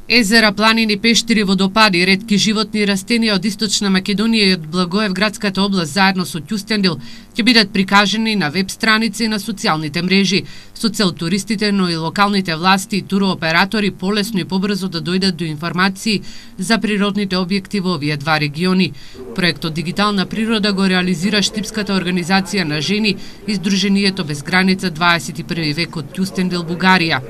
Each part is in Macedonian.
Езера, планини, пештери, водопади, ретки животни и растенија од Источна Македонија и од Благоевградската област заедно со Кјустендил ќе бидат прикажани на веб страница и на социјалните мрежи, со цел туристите, но и локалните власти и турооператори полесно и побрзо да дојдат до информации за природните објекти во овие два региони. Проектот Дигитална природа го реализира Штипската организација на жени и Сдруженијето без граница 21 век од Кјустендил, Бугарија.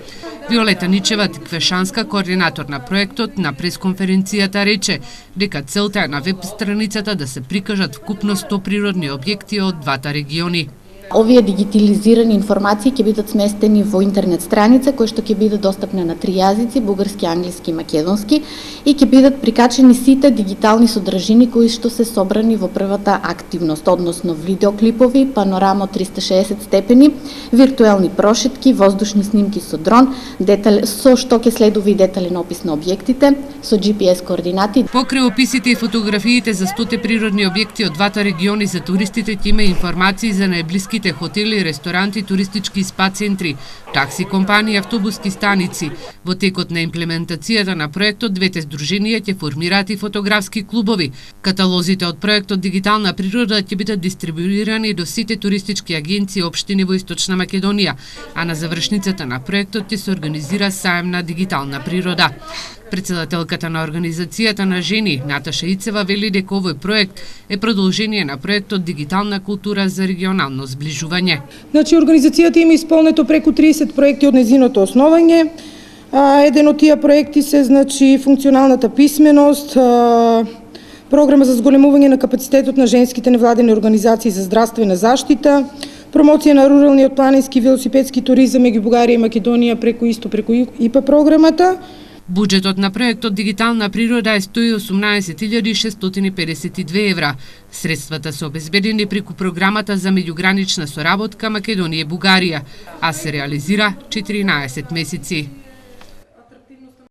Виолета Ничева, Тиквешанска, координатор на проектот, на пресконференцијата рече дека целта е на веб страницата да се прикажат вкупно 100 природни објекти од двата региони. Овие дигитализирани информации ќе бидат сместени во интернет страница која што ќе биде достапна на 3 јазици, бугарски, англиски и македонски, и ќе бидат прикачени сите дигитални содржини кои што се собрани во првата активност, односно видеоклипови, панорама од 360 степени, виртуелни прошетки, воздушни снимки со дрон, со што ќе следува и детален опис на објектите, со GPS координати. Покрај описите и фотографиите за 100 природни објекти од двата региони, за туристите ќе има информации за најблиските хотели, ресторанти, туристички спа центри, такси компании, автобуски станици. Во текот на имплементацијата на проектот, двете здруженија ќе формираат и фотографски клубови. Каталозите од проектот Дигитална природа ќе бидат дистрибуирани до сите туристички агенции и општини во Источна Македонија, а на завршницата на проектот ќе се организира саем на дигитална природа. Председателката на Организацијата на жени, Наташа Ицева, вели дека овој проект е продолжение на проектот Дигитална култура за регионално зближување. Значи, организацијата има исполнето преку 30 проекти од незиното основање. Еден од тие проекти се, значи, функционалната писменост, програма за зголемување на капацитетот на женските невладени организации за здравствена заштита, промоција на руралниот планински велосипедски туризам меѓу Бугарија и Македонија преку ИПА програмата. Буџетот на проектот Дигитална природа е 118.652 евра. Средствата се обезбедени преку програмата за меѓугранична соработка Македонија и Бугарија, а се реализира 14 месеци.